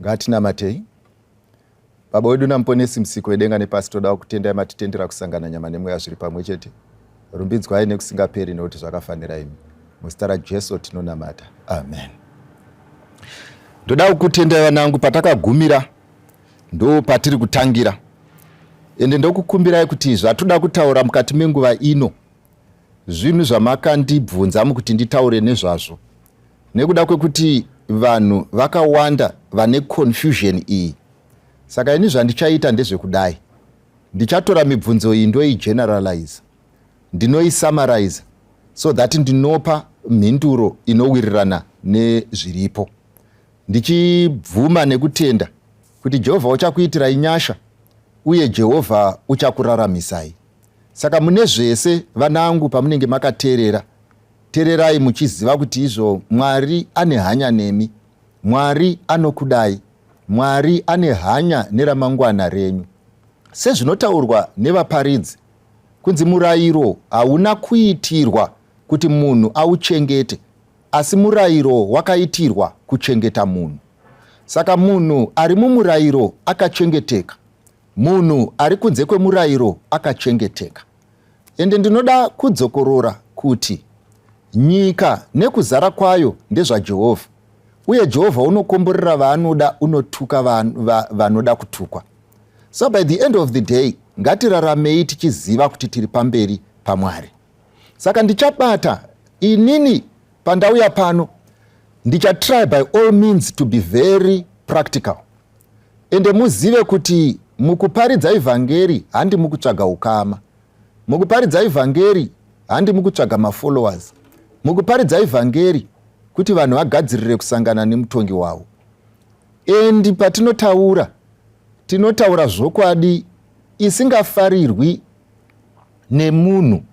Ngatinamatei. Baba wedu namuponesi msiko wedenga nepasi toda kutendai matitendera kusangana nyama nemweya zviri pamwe chete. Rumbidzwai nekusingaperi nekuti zvakafanira imi. Muzita raJesu tinonamata. Amen. Ndoda kukutendai vanangu, patakagumira ndo patiri kutangira. Ende ndokukumbirai kuti zvatoda kutaura mukati menguva ino zvinhu zvamakandibvunza mukuti nditaure nezvazvo. Nekuda kwekuti vanhu vakawanda vane confusion iyi. Saka ini zvandichaita ndezvekudai. Ndichatora mibvunzo iyi ndoigeneralize. Ndinoisummarize so that ndinopa mhinduro inowirirana nezviripo. Ndichibvuma nekutenda kuti Jehovha uchakuitirai nyasha uye Jehovha uchakuraramisai. Saka mune zvese vanangu pamunenge makateerera, teererai muchiziva kuti izvo Mwari ane hanya nemi, Mwari anokudai, Mwari ane hanya neramangwana renyu. Sezvinotaurwa nevaparidzi, kunzi murayiro hauna kuitirwa kuti munhu auchengete, asi murayiro wakaitirwa kuchengeta munhu. Saka munhu ari mumurayiro akachengeteka, munhu ari kunze kwemurayiro akachengeteka. Ende ndinoda kudzokorora kuti nyika nekuzara kwayo ndezvaJehovha, uye Jehovha unokomborera vaanoda, unotuka vanoda kutukwa. So by the end of the day, ngatiraramei tichiziva kuti tiri pamberi paMwari. Saka ndichabata inini pandauya pano, ndichatry by all means to be very practical. Ende muzive kuti mukuparidza evhangeri handi mukutsvaga ukama. Mukuparidza evhangeri handi mukutsvaga mafollowers. Mukuparidza evhangeri kuti vanhu vagadzirire kusangana nemutongi wavo. Endi patinotaura, tinotaura zvokwadi isingafarirwi nemunhu,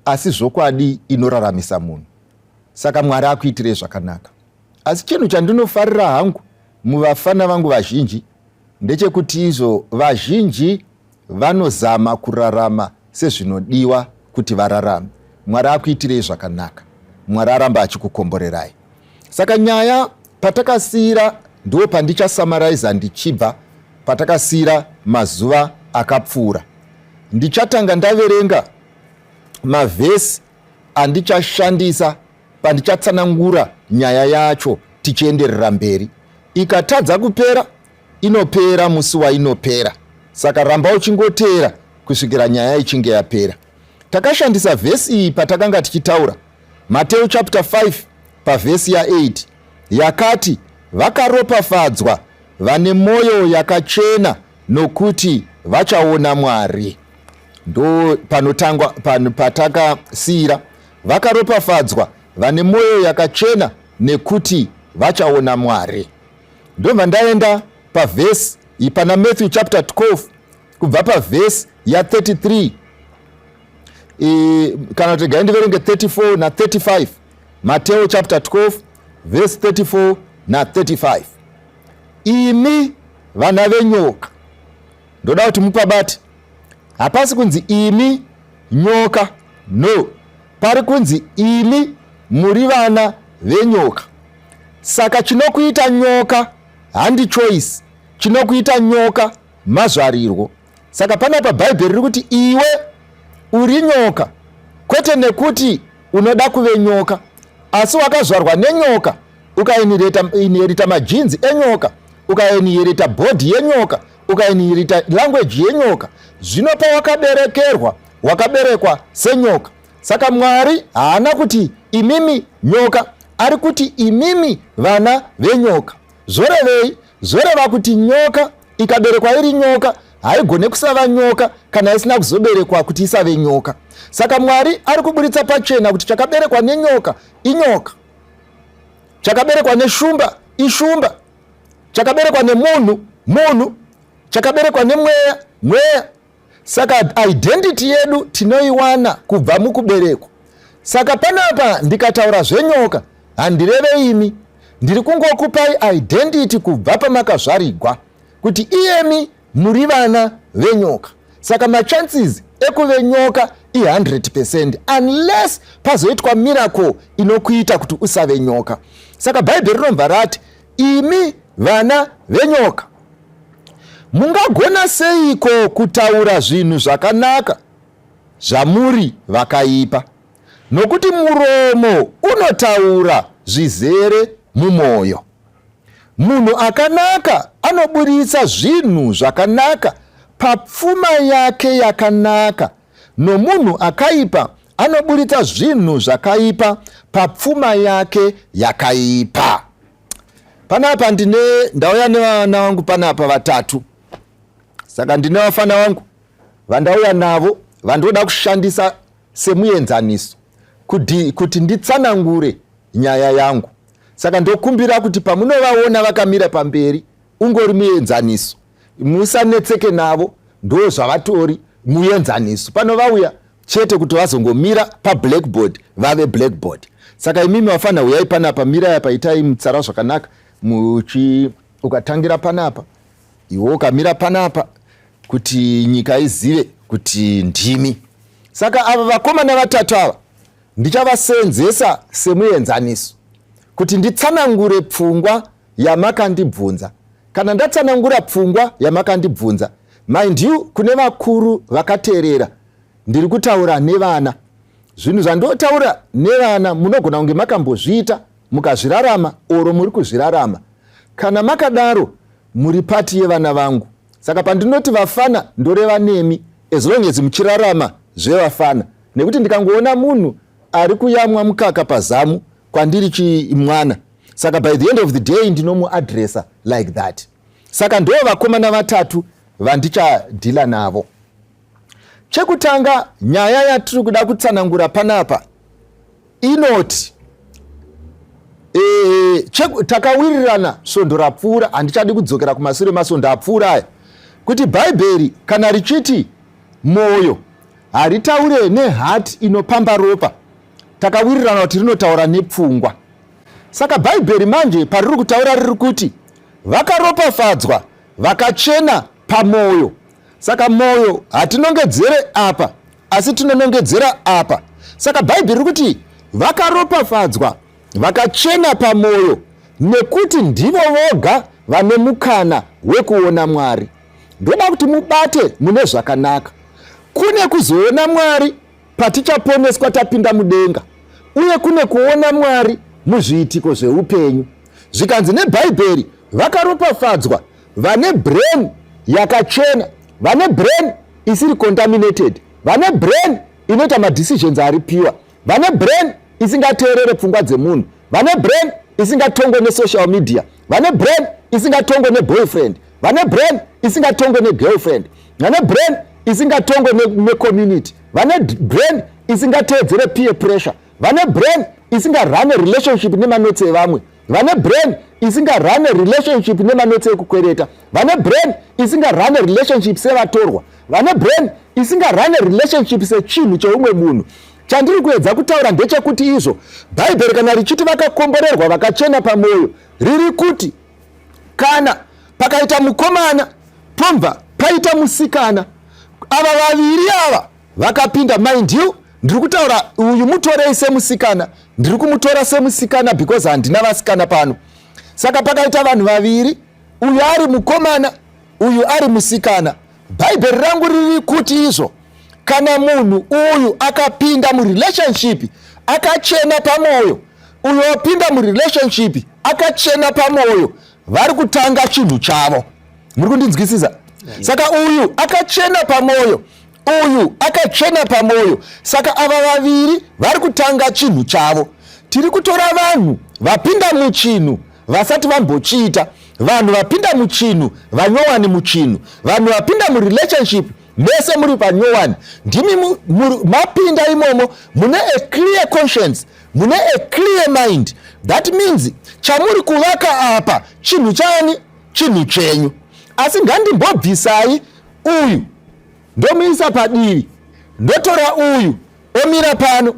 asi zvokwadi inoraramisa munhu. Saka Mwari akuitire zvakanaka. Asi chinhu chandinofarira hangu muvafana vangu vazhinji ndechekuti izvo vazhinji vanozama kurarama sezvinodiwa kuti vararame. Mwari akuitire zvakanaka. Mwari aramba achikukomborerai. Saka nyaya patakasira ndo pandichasamaraiza ndichibva patakasira mazuva akapfuura. Ndichatanga ndaverenga mavhesi andichashandisa pandichatsanangura nyaya yacho tichienderera mberi. Ikatadza kupera, inopera musi wainopera. Saka ramba uchingoteera kusvikira nyaya ichinge yapera. Takashandisa vhesi iyi patakanga tichitaura Mateo chapter 5 pavhesi ya8 yakati, vakaropafadzwa vane mwoyo yakachena nokuti vachaona Mwari. Ndo panotangwa patakasira, vakaropafadzwa vane mwoyo yakachena nekuti vachaona Mwari. Ndobva ndaenda pavhesi ipana Matthew chapter 12 kubva pavhesi ya33 kana kuti gaindiverenge 34 na 35. Mateo chapter 12 verse 34 na 35. Imi vana venyoka. Ndoda kuti mupabati. Hapasi kunzi imi nyoka. No. Pari kunzi imi muri vana venyoka. Saka chinokuita nyoka handi choice. Chinokuita nyoka mazvarirwo. Saka panapa Bible riri kuti iwe uri nyoka, kwete nekuti unoda kuve nyoka, asi wakazvarwa nenyoka, ukainherita majinzi enyoka, ukainherita body yenyoka, ukainherita language yenyoka. Zvino pawakaberekerwa, wakaberekwa senyoka. Saka Mwari haana kuti imimi nyoka, ari kuti imimi vana venyoka. Zorevei? Zoreva kuti nyoka ikaberekwa iri nyoka haigone kusava nyoka kana isina kuzoberekwa kuti isave nyoka. Saka Mwari ari kuburitsa pachena kuti chakaberekwa nenyoka inyoka, chakaberekwa neshumba ishumba, chakaberekwa nemunhu munhu, chakaberekwa nemweya mweya. Saka identity yedu tinoiwana kubva mukuberekwa. Saka panapa ndikataura zvenyoka handireve imi, ndiri kungokupai identity kubva pamakazvarigwa kuti iyemi muri vana venyoka. Saka machances ekuve nyoka i100% unless pazoitwa miracle inokuita kuti usave nyoka. Saka Bible rinobva rati imi vana venyoka. Mungagona seiko kutaura zvinhu zvakanaka zvamuri vakaipa? Nokuti muromo unotaura zvizere mumwoyo. Munhu akanaka anoburitsa zvinhu zvakanaka papfuma yake yakanaka, nomunhu akaipa anoburitsa zvinhu zvakaipa papfuma yake yakaipa. Panapa ndauya nevana vangu panapa vatatu. Saka ndine vafana vangu vandauya navo vandoda kushandisa semuenzaniso kuti nditsanangure nyaya yangu. Saka ndokumbira kuti pamunovaona vakamira pamberi ungori muenzaniso, musanetseke navo, ndo zvavatori muenzaniso. Pano vauya chete kuti vazongomira pablackboard vave blackboard. Saka imimi vafana uyai panapa, mirai apa, itai mutsara zvakanaka ukatangira panapa, iwe ukamira panapa, kuti nyika izive kuti ndimi. Saka ava vakomana vatatu ava ndichavasenzesa semuenzaniso kuti nditsanangure pfungwa yamakandibvunza. Kana ndatsanangura pfungwa yamakandibvunza, mind you, kune vakuru vakateerera ndiri kutaura nevana. Zvinhu zvandotaura nevana munogona kunge makambozviita mukazvirarama oro muri kuzvirarama. Kana makadaro muri pati yevana vangu. Saka pandinoti vafana ndoreva nemi as long as muchirarama zvevafana. Nekuti ndikangoona munhu ari kuyamwa mukaka pazamu kwandiri chimwana, saka by the end of the day ndinomuadressa like that. Saka ndo vakomana vatatu vandichadhila navo. Chekutanga, nyaya yatiri kuda kutsanangura panapa inoti takawirirana svondo rapfuura, handichadi kudzokera kumashure masvondo apfuura aya, kuti bhaibheri kana richiti mwoyo haritaure nehati inopamba ropa, takawirirana kuti rinotaura nepfungwa. Saka bhaibheri manje pariri kutaura riri kuti vakaropafadzwa vakachena pamwoyo. Saka mwoyo hatinongedzere apa asi tinonongedzera apa. Saka bhaibheri riri kuti vakaropafadzwa vakachena pamwoyo nekuti ndivo voga vane mukana wekuona Mwari. Ndoda kuti mubate mune zvakanaka. Kune kuzoona Mwari patichaponeswa tapinda mudenga, uye kune kuona Mwari muzviitiko zveupenyu. Zvikanzi nebhaibheri vakaropafadzwa vane brain yakachena, vane brain isiri contaminated, vane brain inoita madecisions ari pure, vane brain isingateerere pfungwa dzemunhu, vane brain isingatongwe nesocial media, vane brain isingatongwe neboyfriend, vane brain isingatongwe negirlfriend, vane brain isingatongwe necommunity, vane brain isingateedzere peer pressure, vane brain isingarane relationship nemanotsi evamwe, vane brain isingarane relationship nemanotsi ekukwereta, vane brain isingarane relationship sevatorwa, vane brain isingarane relationship sechinhu cheumwe munhu. Chandiri kuedza kutaura ndechekuti izvo bhaibheri kana richiti vakakomborerwa vakachena pamwoyo, riri kuti kana pakaita mukomana pobva paita musikana, ava vaviri ava vakapinda. Mind you, ndiri kutaura uyu mutorei semusikana, ndiri kumutora semusikana because handina vasikana pano. Saka pakaita vanhu vaviri, uyu ari mukomana, uyu ari musikana. Bhaibheri rangu riri kuti izvo kana munhu uyu akapinda murelationship akachena pamwoyo, uyu wapinda murelationship akachena pamwoyo, vari kutanga chinhu chavo. Muri kundinzwisisa? Saka uyu akachena pamwoyo, uyu akachena pamwoyo, saka ava vaviri vari kutanga chinhu chavo. Tiri kutora vanhu vapinda muchinhu vasati vambochiita, vanhu vapinda muchinhu vanyowani muchinhu, vanhu vapinda murelationship mese muri panyowani. Ndimi mapinda imomo mune a clear conscience, mune a clear mind. That means chamuri kuvaka apa chinhu chani, chinhu chenyu. Asi ngandimbobvisai uyu ndomuisa padivi, ndotora uyu omira pano,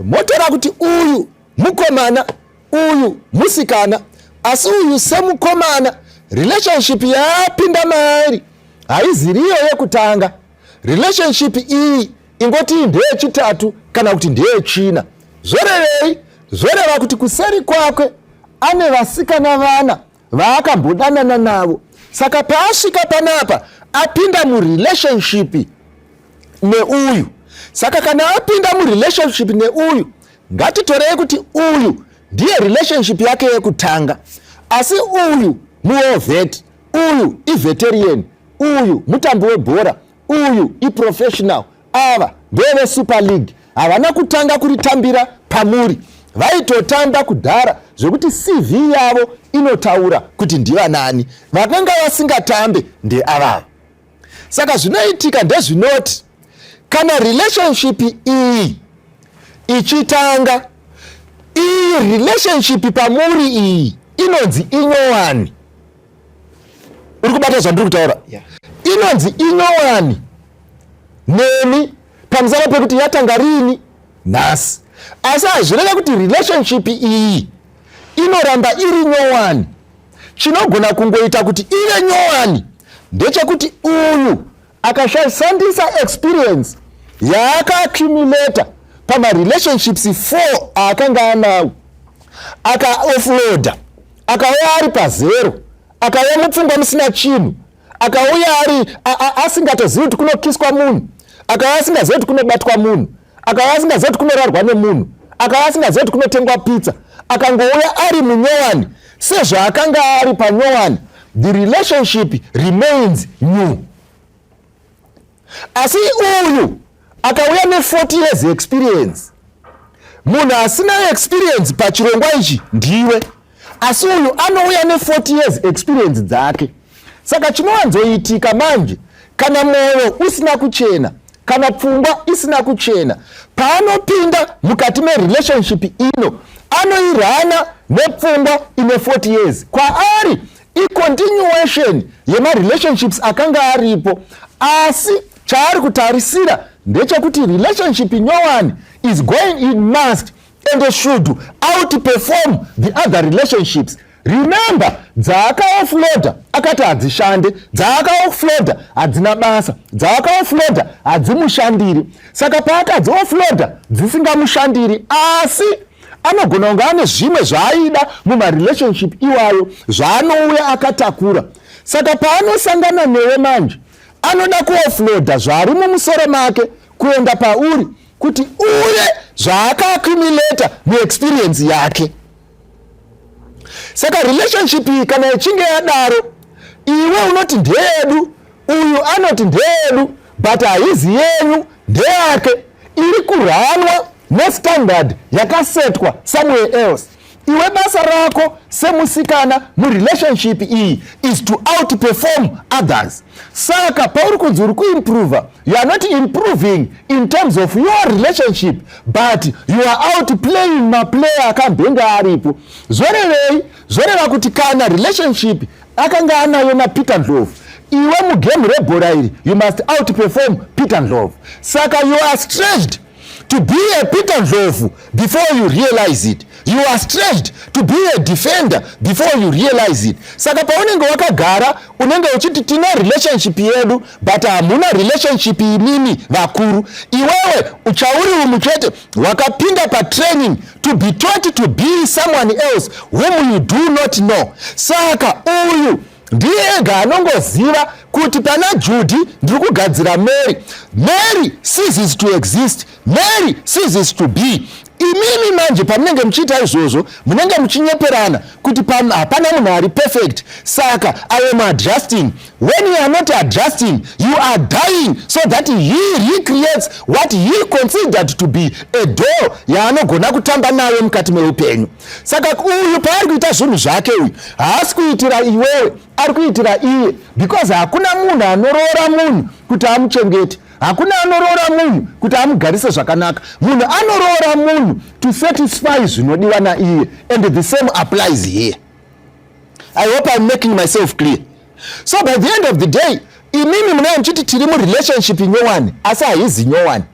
motora kuti uyu mukomana, uyu musikana. Asi uyu semukomana relationship yapinda maari haiziriyo yekutanga. Relationship iyi ingoti ndeyechitatu kana kuti ndeyechina. Zvorevei? Zvoreva kuti kuseri kwakwe ane vasikana vana vaakambodana navo. Saka paasvika panapa apinda murelationship neuyu. Saka kana apinda murelationship neuyu, ngatitorei kuti uyu ndiye relationship yake yekutanga. Asi uyu muovet, uyu iveterian, uyu mutambi webhora, uyu iprofessional, ava ndeve super league. Havana kutanga kuritambira pamuri, vaitotamba kudhara zvekuti CV yavo inotaura kuti ndiva nani. Vakanga vasingatambe ndeavava. Saka zvinoitika ndezvinoti kana relationship iyi ichitanga, iyi relationship pamuri iyi inonzi inyowani. Uri kubata zvandiri kutaura? Inonzi inyowani nemi pamusana pekuti yatanga rini nhasi. Asi hazvireva kuti relationship iyi inoramba iri nyowani. chinogona kungoita kuti ive nyowani ndechekuti uyu akashandisa experience yaakaaccumulata pamarelationships 4 akanga anawo, akaoffloada, akauya ari pazero, akauya mupfungwa musina chinhu, akauya ari asingatozivi kuti kunokiswa munhu, akauya asingazivi kuti kunobatwa munhu, akauya asingazivi kuti kunorarwa nemunhu, akauya asingazivi kuti kunotengwa pizza, akangouya ari munyowani. Sezvaakanga ari panyowani, the relationship remains new. Asi uyu akauya ne40 years experience. Munhu asina experience pachirongwa ichi ndiwe, asi uyu anouya ne40 years experience dzake. Saka chinowanzoitika manje, kana mwoyo usina kuchena, kana pfungwa isina kuchena, paanopinda mukati merelationship ino, anoirana nepfungwa ine 40 years. Kwaari i-continuation yemarelationships akanga aripo, asi chaari kutarisira ndechekuti relationship nyowani is going in must and should outperform the other relationships. Remember, dzaaka-offloada akati hadzishande, dzaaka-offloada hadzina basa, dzaaka-offloada hadzimushandiri. Saka paakadzi-offloada dzisingamushandiri, asi anogona kunge ane zvimwe zvaaida mumarelationship iwayo zvaanouya akatakura. Saka paanosangana newe manje, anoda kuoffloada zvari mumusoro make kuenda pauri kuti uye zvaaka-accumulata muexperience yake. Saka relationship iyi kana ichinge yadaro, iwe unoti ndeyedu, uyu anoti ndeyedu, but haizi yenyu, ndeyake, iri kuranwa nestandard yakasetwa somewhere else. Iwe basa rako semusikana murelationship iyi is to outperform others. Saka pauri kunzi uri kuimprove, you are not improving in terms of your relationship, but you are outplaying maplayer akambenga aripo. Zoreva kuti kana relationship akanga anayo na Peter Ndlovu, iwe mugame rebhora iri you must outperform Peter Ndlovu. Saka you are stretched to be a Peter Ndlovu before you realize it. You are stretched to be a defender before you realize it. Saka paunenge wakagara unenge uchiti tina relationship yedu, but hamuna relationship imini vakuru. Iwewe uchauri umuchete wakapinda pa training to be taught to be someone else whom you do not know. Saka uyu ndiye ega anongoziva kuti pana Judy ndiri kugadzira Mary. Mary ceases to exist. Mary ceases to be. Imimi manje pamunenge muchiita izvozvo munenge muchinyeperana kuti hapana munhu ari perfect. Saka I am adjusting. When you are not adjusting, you are dying so that he recreates what he considered to be a doll yaanogona kutamba nayo mukati meupenyu. Saka uyu paari kuita zvinhu zvake uyu haasi kuitira iwewe, ari kuitira iye, because hakuna munhu anoroora munhu kuti amuchengete. Hakuna anoroora munhu kuti amugarise zvakanaka. Munhu anoroora munhu to satisfy zvinodiwa naiye, and the same applies here. I hope I'm making myself clear. So by the end of the day, imimi muna mchiti tiri mu relationship nyowani, asi haizi nyowani.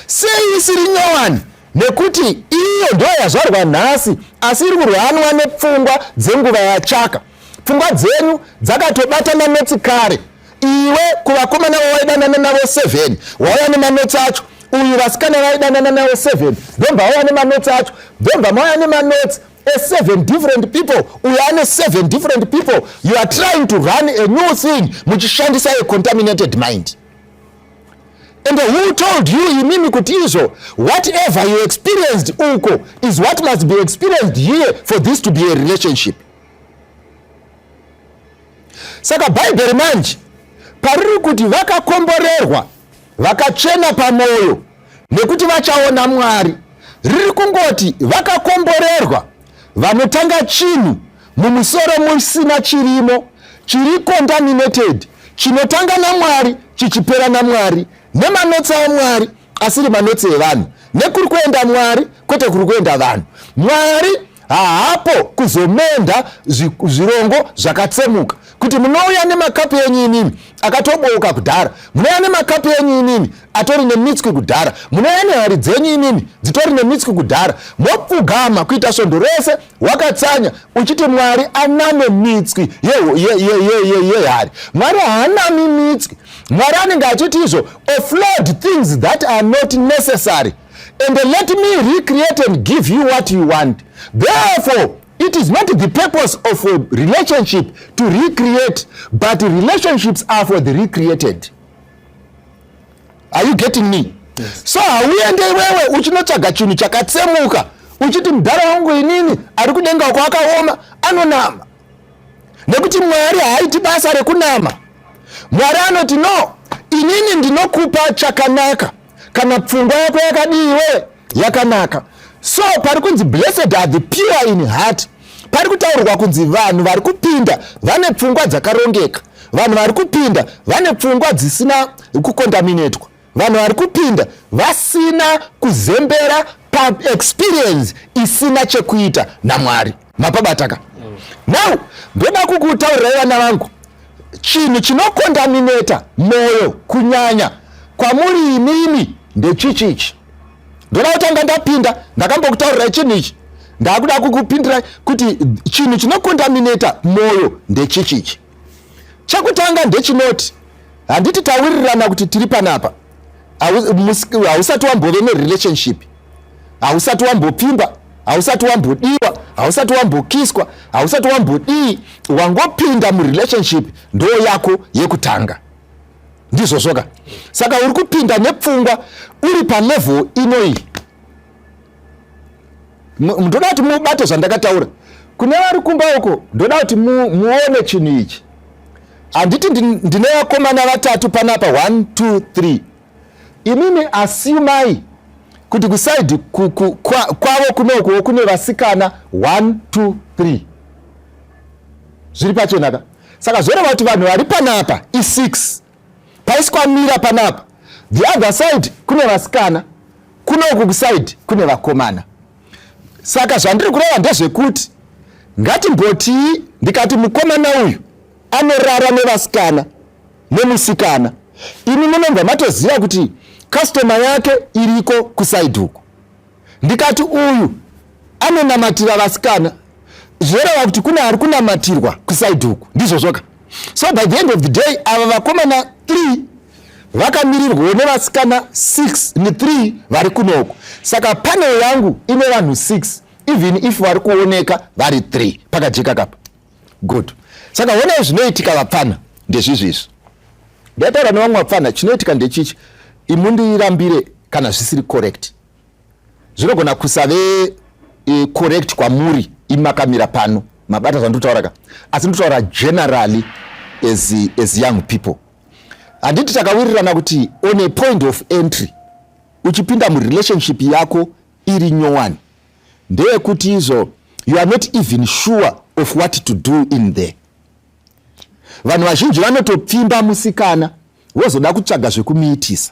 Sei isiri nyowani nekuti iyo ndo yazvarwa nhasi, asi iri kurwanwa nepfungwa dzenguva yachaka. Pfungwa dzenyu dzakatobatana netsikare. Iwe kuvakomana vawaidanana navo 7 wauya nemanotsi acho, uyu vasikana vaidanana navo 7 ndomba wauya nemanotsi acho, ndomba mauya nemanotsi 7 different people, uyu ane 7 different people. You are trying to run a new thing muchishandisa a contaminated mind. And who told you imimi kuti izvo whatever you experienced uko is what must be experienced here for this to be a relationship? Saka Bible manje pariri kuti vakakomborerwa, vakachena pamwoyo nekuti vachaona Mwari, riri kungoti vakakomborerwa vanotanga chinhu mumusoro musina chirimo, chiri contaminated, chinotanga naMwari chichipera naMwari, nemanotsi aMwari asiri manotsi evanhu, nekuri kuenda Mwari kwete kuri kuenda vanhu. Mwari haapo kuzomenda zvirongo zvakatsemuka kuti munouya nemakapu enyu inini akatoboka kudhara, munouya nemakapu enyu inini atori nemitswi kudhara, munouya nehari dzenyu inini dzitori nemitswi kudhara, mopfugama kuita svondo rese wakatsanya uchiti Mwari aname mitswi yehari. Mwari haanami mitswi. Mwari anenge achiti izvo, offload things that are not necessary and let me recreate and give you what you want. Therefore, it is not the purpose of a relationship to recreate, but relationships are for the recreated. Are you getting me? Yes. So hauende wewe uchinotsvaga chinhu chakatsemuka uchiti mudhara wangu inini ari kudenga uko akaoma anonama, nekuti Mwari haaiti basa rekunama. Mwari anoti no, inini ndinokupa chakanaka kana pfungwa yako yakadiwe yakanaka. So pari kunzi blessed are the pure in heart, pari kutaurwa kunzi vanhu vari kupinda vane pfungwa dzakarongeka, vanhu vari kupinda vane pfungwa dzisina kukondaminetwa, vanhu vari kupinda vasina kuzembera pa-experience isina chekuita naMwari. Mapabataka. Now, ndoda kukutaurira vana vangu, chinhu chinokondamineta moyo kunyanya kwamuri inini ndechichichi. Ndoda kutanga ndapinda ndakambokutaurira chinhu ichi, ndakuda kukupindira kuti chinhu chinokondamineta moyo ndechichichi. Chakutanga ndechinoti, handiti tawirirana kuti tiri panapa, hausati wambove nerelationship, hausati wambopfimba, hausati wambodiwa, hausati wambokiswa, hausati wambodii, wangopinda murelationship ndo yako yekutanga. Ndizvo zvoka. Saka uri kupinda nepfungwa uri palevel inoi. Ndoda kuti mubate zvandakataura. Kune vari kumba uko, ndoda kuti muone chinhu ichi. Handiti ndine vakomana vatatu panapa 1 2 3. Inini asumai kuti kusaidi kwavo kunoko kune vasikana 1 2 3. Zviri pachenaka. Saka zvoreva kuti vanhu vari panapa i6. Paisi kwamira panapa, the other side kune vasikana, kunoku kuside kune vakomana. Saka zvandiri kureva ndezvekuti ngatimboti ndikati mukomana uyu anorara nevasikana nemusikana, imi munobva matoziva kuti customer yake iriko kuside uku. Ndikati uyu anonamatira vasikana, zvoreva kuti kuna ari kunamatirwa kuside uku. Ndizvo zvoka. So by the end of the day, ava vakomana 3 vakamirirwa nevasikana 6 ne3 vari kunoko. Saka panel yangu ine vanhu 6, even if vari kuoneka vari 3 pakajeka kapa. Good. Saka ona zvinoitika vapfana ndezvizvizvi. Ndataura nevamwe vapfana, chinoitika ndechichi, imundirambire kana zvisiri correct. Zvinogona kusave correct kwamuri imakamira pano, mabata zvandinotaura ka, asi ndinotaura generally as young people. Handiti takawirirana kuti on a point of entry uchipinda murelationship yako iri nyowani, ndeyekuti izvo you are not even sure of what to do in there. Vanhu vazhinji vanotopfimba musikana vozoda kutsvaga zvekumuitisa.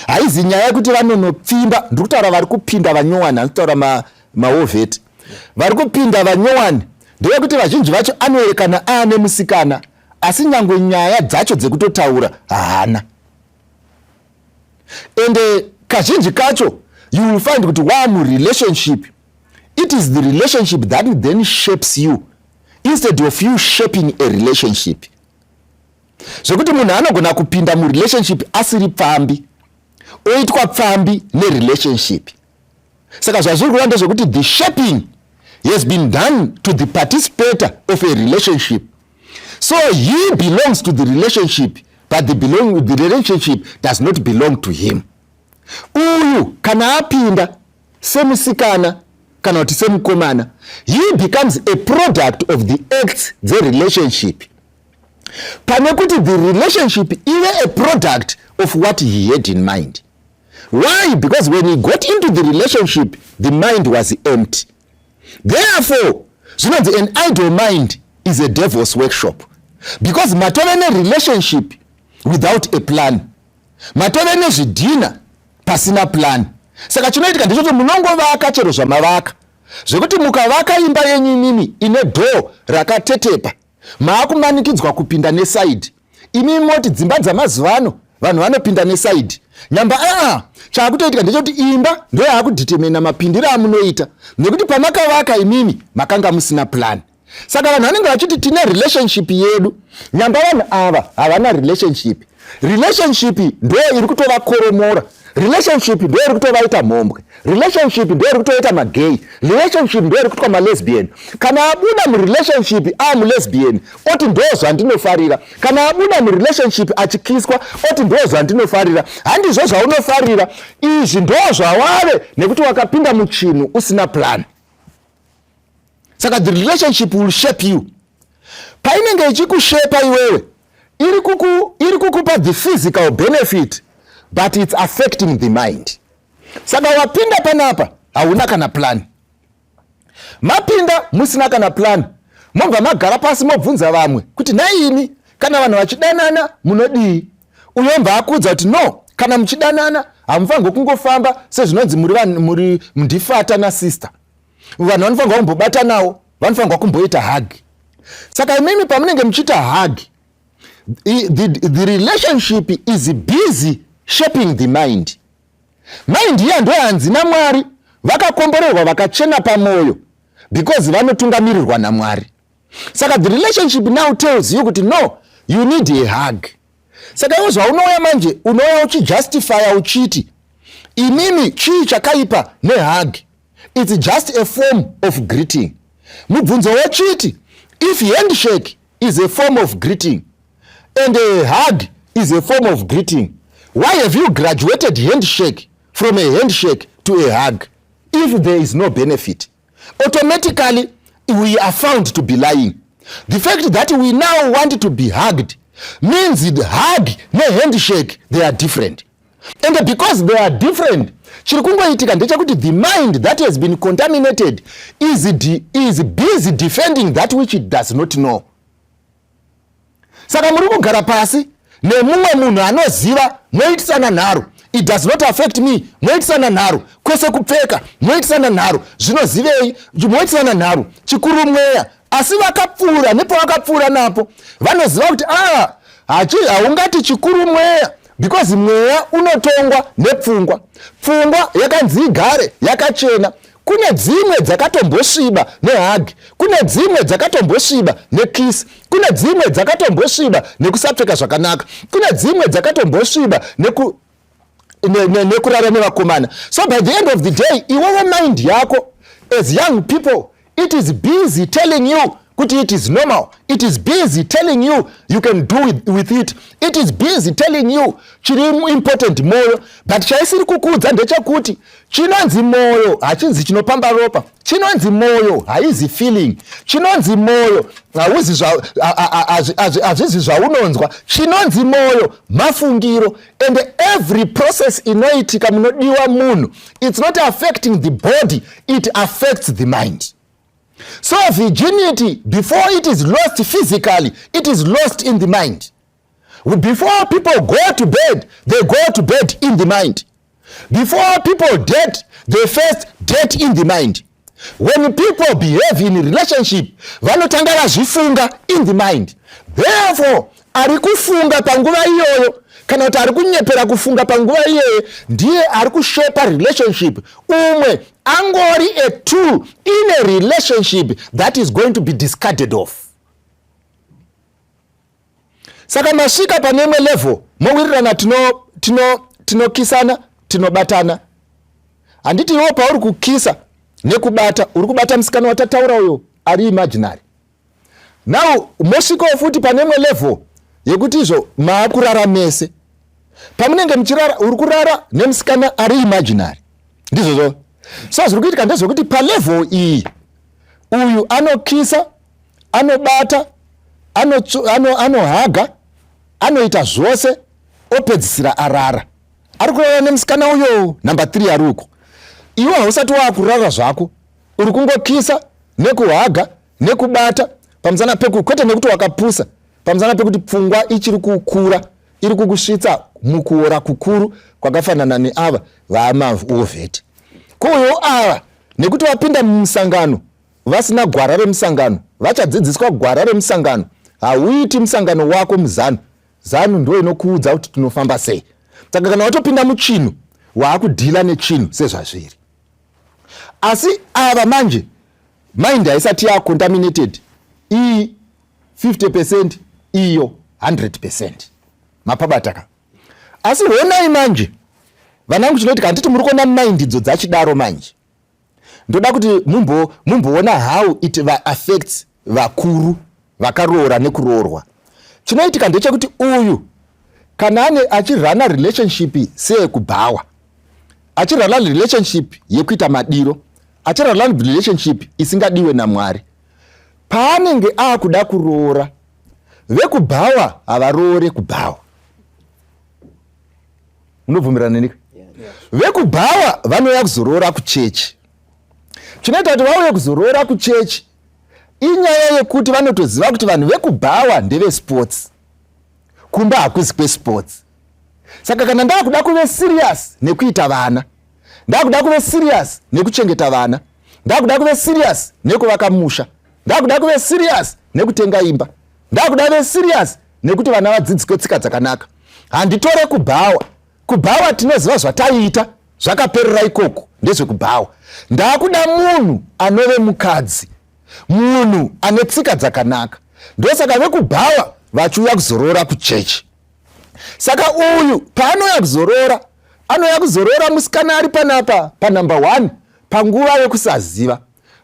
Haizi nyaya yekuti vanonopfimba, ndikutaura vari kupinda vanyowani, handitaura maovheti. Vari kupinda vanyowani ndeyekuti vazhinji vacho anoerekana aane musikana, asi nyangwe nyaya dzacho dzekutotaura haana. And kazhinji kacho you will find kuti wamurelationship, it is the relationship that then shapes you instead of you shaping a relationship. Zvekuti munhu anogona kupinda murelationship asiri pfambi, oitwa pfambi nerelationship. Saka zvazviri kureva ndezvekuti the shaping has been done to the participator of a relationship. So he belongs to the relationship, but the relationship does not belong to him. Uyu kana apinda semusikana kana kuti semukomana, he becomes a product of the acts the relationship. Pane kuti the relationship is a product of what he had in mind. Why? Because when he got into the relationship, the mind was empty. Therefore, an idle mind is a devil's workshop. Because matove relationship without a plan, matove zvidhina pasina plan, Saka chinoitika ndechoti munongovaka chero zvamavaka, zvekuti mukavaka imba yenyu imimi ine dhoo rakatetepa, maakumanikidzwa kupinda nesaidhi. Imimi moti dzimba dzamazuva ano vanhu vanopinda nesaidhi. Nyamba chaakutoitika ndechoti imba ndo yaakudhitemena mapindiro amunoita, nekuti pamakavaka imimi makanga musina plan. Saka vanhu vanenge vachiti tine relationship yedu. Nyamba vanhu ava havana relationship. Relationship ndo iri kutovakoromora. Relationship ndo iri kutovaita mhombwe. Relationship ndo iri kutoita magay. Relationship ndo iri kutoita malesbian. Kana abuda murelationship amulesbian oti ndo zvandinofarira. Kana abuda murelationship achikiswa oti ndo zvandinofarira. Handizvo zvaunofarira, izvi ndo zvawave nekuti wakapinda muchinhu usina plan. Saka the relationship will shape you. Painenge ichikushepa iwewe, iri kukupa the physical benefit, but it's affecting the mind. Saka wapinda panapa hauna kana plan. Mapinda musina kana plan, mobva magara pasi mobvunza vamwe kuti naini kana vanhu vachidanana munodii. Uyomba akudza kuti no, kana muchidanana hamufanirwi kungofamba sezvinonzi muri ndifata nasister. Vanhu vanofanirwa kumbobata nawo, vanofanirwa kumboita hug. Saka imimi pamunenge muchiita hug, the relationship is busy shaping the mind. Mind iya ndo yanzi naMwari vakakomborerwa vakachena pamwoyo, because vanotungamirirwa naMwari. Saka the relationship now tells you kuti no, you need a hug. Saka iwe zvaunouya manje unouya uchijustifya uchiti imimi chii chakaipa nehug. It's just a form of greeting. Mubvunzo wachiti, if handshake is a form of greeting and a hug is a form of greeting, why have you graduated handshake from a handshake to a hug if there is no benefit? Automatically, we are found to be lying. The fact that we now want to be hugged means the hug and handshake, they are different. And because they are different, chirikungoitika ndechekuti the mind that has been contaminated is busy defending that which it does not know. Saka muri kugara pasi nemumwe munhu anoziva moitisana nharo, it does not affect me, moitisana nharo, kwese kupfeka moitisana nharo, zvinozivei moitisana nharo, chikuru mweya. Asi vakapfuura nepavakapfuura napo vanoziva kuti haungati chikuru mweya, because mweya unotongwa nepfungwa. Pfungwa yakanzi igare yakachena. Kune dzimwe dzakatombosviba nehug, kune dzimwe dzakatombosviba nekisi, kune dzimwe dzakatombosviba nekusapfeka zvakanaka, kune dzimwe dzakatombosviba nekurara nevakomana. So by the end of the day, iwewe mind yako as young people, it is busy telling you kuti it is normal. It is busy telling you you can do with it. It is busy telling you chiri important moyo, but chaisiri kukudza ndechekuti chinonzi moyo hachinzi chinopamba ropa, chinonzi moyo haizi feeling, chinonzi moyo hazvizi zvaunonzwa, chinonzi moyo mafungiro. And every process inoitika munodiwa munhu, it's not affecting the body, it affects the mind. So virginity, before it is lost physically, it is lost in the mind. Before people go to bed, they go to bed in the mind. Before people date, they first date in the mind. When people behave in a relationship, vanotanga vazvifunga in the mind. Therefore, ari kufunga panguva iyoyo, kana kuti ari kunyepera kufunga panguva iyoyo, ndiye ari kushape relationship. Umwe angori a tool in a relationship that is going to be discarded off. Saka masvika panemwe level mowirirana tinokisana tinobatana. Handiti iwo pauri kukisa nekubata uri kubata musikana watataura uyo ari imaginary. Now mosvikawo futi panemwe level yekuti izvo maakurara mese. Pamunenge muchirara uri kurara nemusikana ari imaginary. Ndizvo. So zviri kuitika ndezvekuti palevel iyi uyu anokisa, anobata, anohaga, anoita zvose, opedzisira arara. Ari kurara nemusikana uyo number 3 ari uko. Iwe hausati waakurara zvako, uri kungokisa nekuhaga nekubata pamusana kwete nekuti wakapusa, pamusana pekuti pfungwa ichiri kukura iri kukusvitsa mukuora kukuru kwakafanana neava vamaovheti. Kuyo ava nekuti vapinda mumusangano vasina gwara remusangano, vachadzidziswa gwara remusangano, hauiti musangano wako muzano. Zano ndo inokuudza kuti tinofamba sei. Saka kana watopinda muchinhu waakudhila nechinhu sezvazviri. Asi ava manje mind haisati yacontaminated, iyi 50%, iyo 100% mapabataka. Asi honai manje vanangu, chinoti kanditi muri kuona mind idzo dzachidaro manje, ndoda kuti mumboona how it affects vakuru vakaroora nekuroorwa. Chinoitika ndechekuti uyu kana ane achirana relationship seyekubhawa, achirana relationship yekuita madiro, achirana relationship isingadiwe naMwari, paanenge akuda kuroora, vekubhawa havaroore kubhawa. Unobvumirana nenika? Vekubhawa vanouya kuzoroora kuchechi. Chinoita kuti vauye kuzoroora kuchechi inyaya yekuti vanotoziva kuti vanhu vekubhawa ndeve sports, kumba hakuzi kwesports. Saka kana ndakuda kuve serious nekuita vana, ndakuda kuve serious nekuchengeta vana, ndakuda kuve serious nekuvaka musha, ndakuda kuve serious nekutenga imba, ndakuda kuve serious nekuti vana vadzidziswe tsika dzakanaka, handitore kubhawa. Kubhawa tinoziva zvataita zvakaperera ikoko, ndezvekubhawa. Ndakuda munhu anove mukadzi, munhu ane tsika dzakanaka. Ndosaka vekubhawa vachiuya kuzorora kuchechi. Saka uyu paanoya kuzorora, anoya kuzorora musikana ari panapa panumber 1 panguva yekusaziva.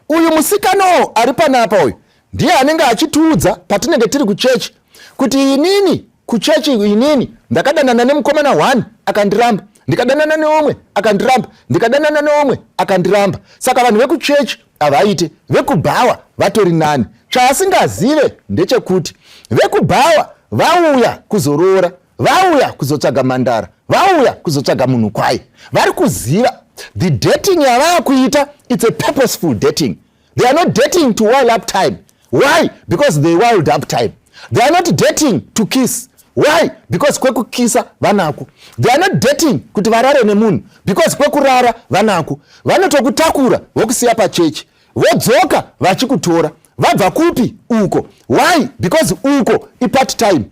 Uyu musikanowo ari panapa uyu ndiye anenge achitiudza patinenge tiri kuchechi kuti inini kuchechi inini ndakadanana nemukomana 1 akandiramba, ndikadanana neumwe akandiramba, ndikadanana neumwe akandiramba. Saka vanhu vekuchechi havaite, vekubhawa vatori nani. Chaasingazive ndechekuti vekubhawa vauya kuzoroora, vauya kuzotsvaga mandara, vauya kuzotsvaga munhu kwaye. Vari kuziva the dating yavakuita, it's a purposeful dating. They are not dating to wild up time. Why? Because they wild up time. They are not dating to kiss. Why? Because kwekukisa vanaku. They are not dating kuti varare nemunhu, because kwekurara vanaku. Vanotokutakura vokusiya pachechi, vodzoka vachikutora, vabva kupi uko. Why? Because uko ipart time,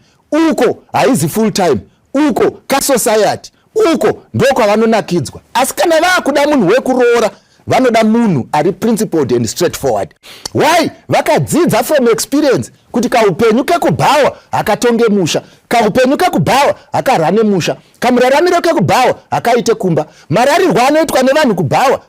uko haizi full time, uko kasociety, uko ndoko vanonakidzwa. Asi kana vakuda munhu wekuroora, vanoda munhu ari principled and straightforward. Why? Vakadzidza from experience kuti kaupenyu kekubhawa hakatonge musha, kaupenyu kekubhawa hakarane musha, kamuraramiro kekubhawa hakaite kumba. Mararirwa anoitwa nevanhu kubhawa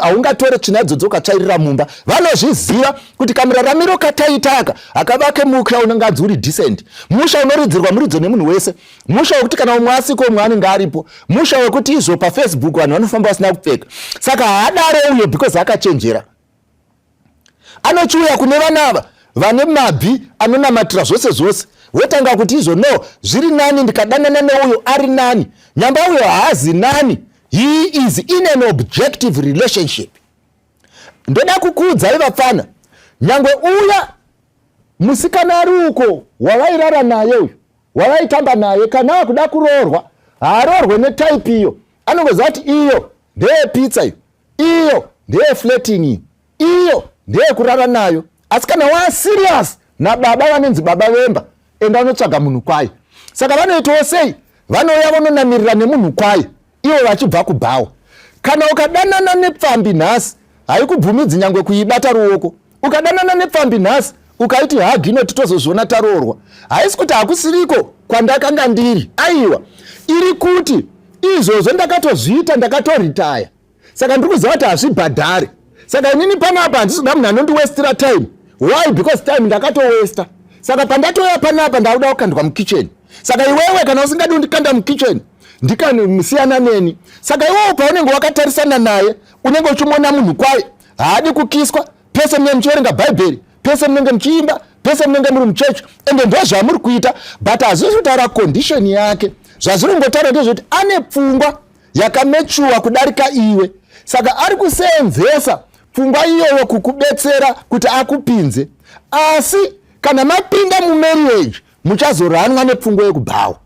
haungatore tsvina dzodzo ukatsvairira mumba. Vanozviziva kuti kamuraramiro kataitaka hakavake musha unenge uri decent, musha unoridzirwa muridzo nemunhu wese, musha wekuti kana umwe asiko umwe anenge aripo, musha wekuti izvo paFacebook vanhu vanofamba vasina kupfeka. Saka haadare uyo because akachenjera. Anochiuya kune vanava vane mabvi anonamatira zvose zvose, wotanga kuti izvo no zviri nani ndikadanana neuyo ari nani, nyamba uyo haazi nani. He is in an objective relationship. Ndoda kukuudzai vafana, nyangwe uya musikana ari uko wavairara naye uyu, wavaitamba naye, kana akuda kuroorwa haaroorwe netype iyo. Anongoziva kuti iyo ndeye pizza iyo ndeye flirting iyo ndeye kurara nayo. Asi kana waa serious nababa vanenzi baba vemba, enda unotsvaga munhu kwaye. Saka vanoitawo sei? Vanouya vanonamirira nemunhu kwaye, ivo vachibva kubhawa. Kana ukadanana nepfambi nhasi, haikubvumidzi nyangwe kuibata ruoko. Ukadanana nepfambi nhasi, ukaiti hagino titozozviona taroorwa, haisi kuti hakusiriko kwandakanga ndiri. Aiwa, iri kuti izvozvo ndakatozviita, ndakatoritaya. Saka ndiri kuziva kuti hazvibhadhare. Saka inini panapa handisida munhu anondiwestira time. Why? Because time ndakatowesta. Saka pandatoya panapa ndakuda kukandwa mukitchen. Saka iwewe kana usingadi undikanda mukitchen, ndikamusiyana neni. Saka iwewe paunenge wakatarisana naye, unenge uchimona munhu kwaye, haadi kukiswa, pese munenge muchiverenga bhaibheri, pese munenge muchiimba, pese munenge muri muchechi, ende ndozvamuri kuita, but hazvisi kutaura condition yake. Zvazviri kungotaura ndezvekuti ane pfungwa yakamechua kudarika iwe. Saka ari kuseenzesa pfungwa iyoyo kukubetsera kuti akupinze. Asi kana mapinda mumarriage muchazoranwa nepfungwa yekubhawa.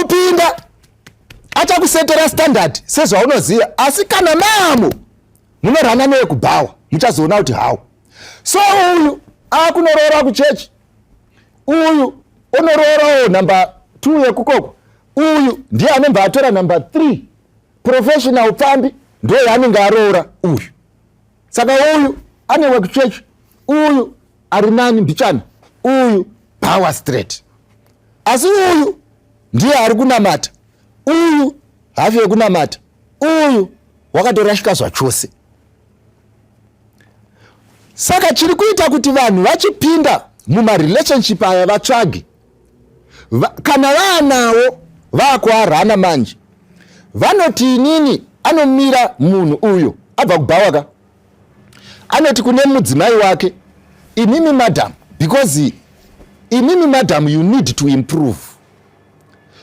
kupinda achakusetera standard sezvaunoziva, asi kana mamo munorana neye kubhawa muchazoona kuti hawo. So uyu akunorora kuchechi, uyu unororawo number 2 yekukoko, uyu ndiye anobva atora number 3 professional pfambi, ndo yaanenge aroora uyu. Saka uyu ane wekuchechi, uyu ari nani mbichana, uyu power straight. Asi uyu ndiye ari kunamata, uyu hafi yekunamata, uyu wakatorashika zvachose. Saka chiri kuita kuti vanhu vachipinda mumarelationship aya vatsvage, kana vaanawo vakuarana manje, vanoti inini anomira munhu uyo abva kubhawaka, anoti kune mudzimai wake, inimi madam, because inimi madam you need to improve.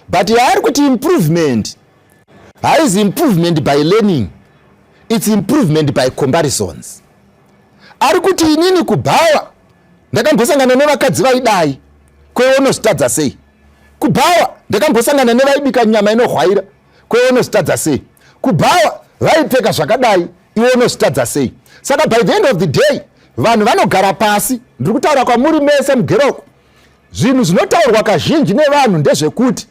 But yaari kuti improvement haizi improvement by learning, it's improvement by comparisons. Ari kuti inini kubhawa ndakambosangana nevakadzi vaidai, kwewe unozvitadza sei? Kubhawa ndakambosangana nevaibika nyama inohwaira, kwewe unozvitadza sei? Kubhawa vaipfeka zvakadai, iwe unozvitadza sei? Saka by the end of the day vanhu vanogara pasi. Ndiri kutaura kwamuri mese mugeroko, zvinhu zvinotaurwa kazhinji nevanhu ndezvekuti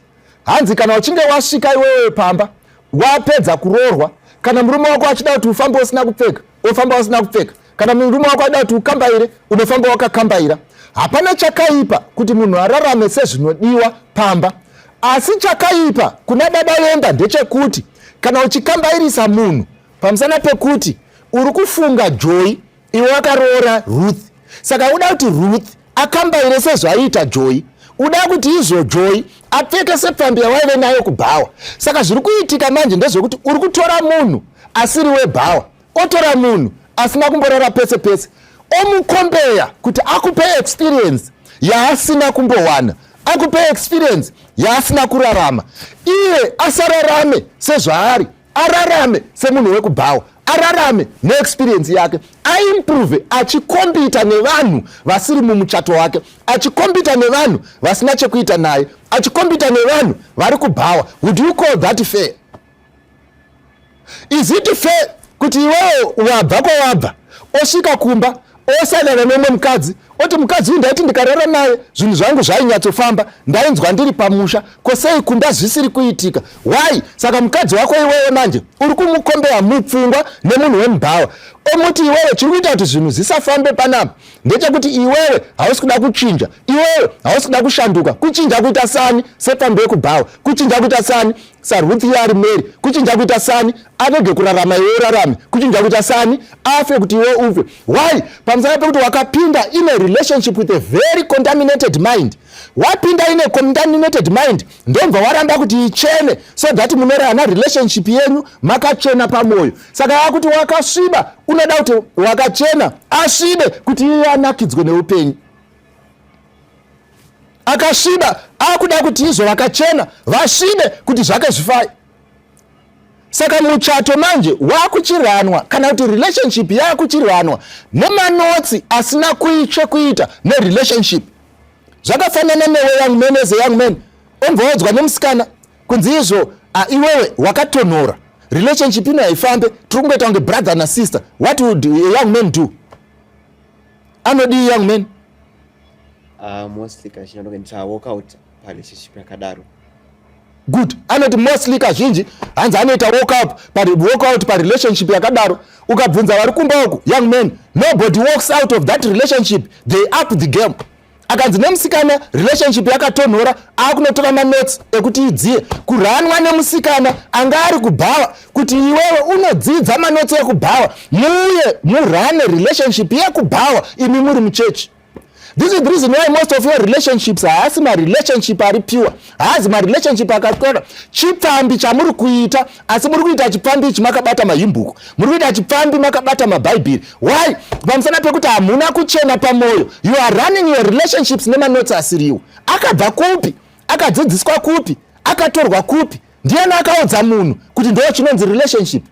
hanzi kana uchinge wasvika iwewe pamba wapedza kuroorwa, kana murume wako achida kuti ufambe usina kupfeka ofamba usina kupfeka, kana murume wako achida kuti ukambaire unofamba wakakambaira. Hapana chakaipa kuti munhu ararame sezvinodiwa pamba, asi chakaipa kuna baba vemba ndechekuti kana uchikambairisa munhu pamusana pekuti uri kufunga Joy, iwe wakaroora Ruth. Saka uda kuti Ruth akambaire sezvaiita Joy, uda kuti izvo Joy apfeke sepfambi yawaive nayo kubhawa. Saka zviri kuitika manje ndezvekuti uri kutora munhu asiri webhawa, otora munhu asina kumborora pese pese, omukombeya kuti akupe experience yaasina kumbowana, akupe experience yaasina kurarama. Iye asararame sezvaari, ararame semunhu wekubhawa, ararame neexperience yake, aimprove achikombita nevanhu vasiri mumuchato wake, achikombita nevanhu vasina chekuita naye, achikombita nevanhu vari kubhawa. Would you call that fair? Is it fair kuti iwewe wabva kwawabva osvika kumba osangana nemwe mukadzi, oti mukadzi uyu ndaiti ndikarara naye zvinhu zvangu zvainyatsofamba, ndainzwa ndiri pamusha, kosei kumba zvisiri kuitika? Why? Saka mukadzi wako iwewe manje uri kumukombeya mupfungwa nemunhu wemubhawa, omuti iwewe chiri kuita kuti zvinhu zvisafambe panapa ndechekuti iwewe hausi kuda kuchinja, iwewe hausi kuda kushanduka. Kuchinja kuita sani sepfambi yekubhawa, kuchinja kuita sani saRuth yari Mary, kuchinja kuita sani arege kurarama iwe urarame, kuchinja kuita sani afe kuti iwe ufe. Why? Pamusana pekuti wakapinda in a relationship with a very contaminated mind. Wapinda in a contaminated mind ndobva waramba kuti ichene, so that munorana relationship yenyu makachena pamwoyo. Saka yakuti wakasviba unoda kuti wakachena asvibe kuti iye anakidzwe neupenyu, akasviba akuda kuti izvo vakachena vasvibe kuti zvake zvifai. Saka muchato manje wakuchiranwa, kana kuti relationship yakuchiranwa nemanotsi asina kuita nerelationship. Zvakafanana newe young man as a young man, ombodzwa nemusikana kunzi izvo iwewe wakatonhora, relationship ino haifambe, tiri kungoita kunge brother na sister. What would a young man do? Anodi young man? Mostly kazhinji ndinoita walk out parelationship yakadaro. Good. Anoti mostly kazhinji hanzi anoita walk out parelationship yakadaro. Ukabvunza vari kumba uku, young man, nobody walks out of that relationship, they up the game. Akanzi nemusikana relationship yakatonhora akunotora manotsi ekuti idziye kuranwa nemusikana anga ari kubhawa, kuti iwewe unodzidza manotsi ekubhawa muye murane relationship yekubhawa imi muri muchechi. This is the reason why most of your relationships haasi marelationship ari pure, haasi marelationship akakora chipfambi chamuri kuita, asi muri kuita chipfambi ichi makabata mahimbuko, muri kuita chipfambi makabata mabhaibheri. Why? Pamusana pekuti hamuna kuchena pamwoyo. You are running your relationships nemanotsi asiriwo. Akabva kupi? Akadzidziswa kupi? Akatorwa kupi? Ndiani akaudza munhu kuti ndo chinonzi relationship?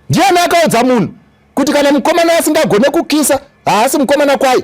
Ndiani akaudza munhu kuti kana mukomana asingagone kukisa haasi mukomana kwai?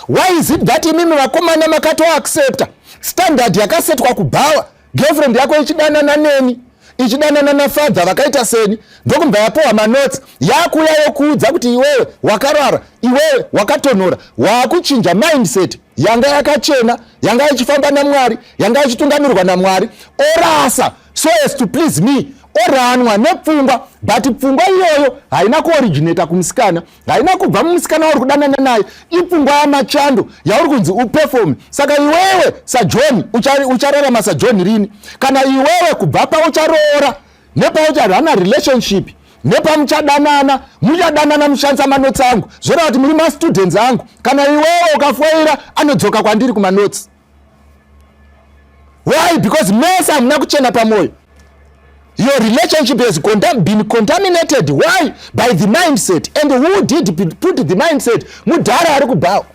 Why is it that imimi vakomana makato accepta standard yakasetwa kubhawa, girlfriend yako ichidanana neni, ichidanana nafadha vakaita seni, ndokumba yapowa manotsi, yakuya yokuudza kuti iwewe wakarara, iwewe wakatonhora, wakuchinja mindset yanga yakachena, yanga ichifamba naMwari, yanga ichitungamirwa naMwari, orasa so as to please me, oranwa nepfungwa, but pfungwa iyoyo haina kuoriginata kumusikana, haina kubva mumusikana uri kudanana naye, ipfungwa yaMachando yauri kunzi uperform. Saka iwewe saJohn uchararama saJohn rini? Kana iwewe kubva paucharoora nepaucharana relationship nepamuchadanana, muchadanana mushandisa manotsi angu zvoreva kuti muri mastudents angu, kana iwewe ukafoira anodzoka kwandiri kumanotsi. Why? Because mese hamuna kuchena pamwoyo. Your relationship has been contaminated. Why? By the mindset. And who did put the mindset? Mudhara ari kubhawa.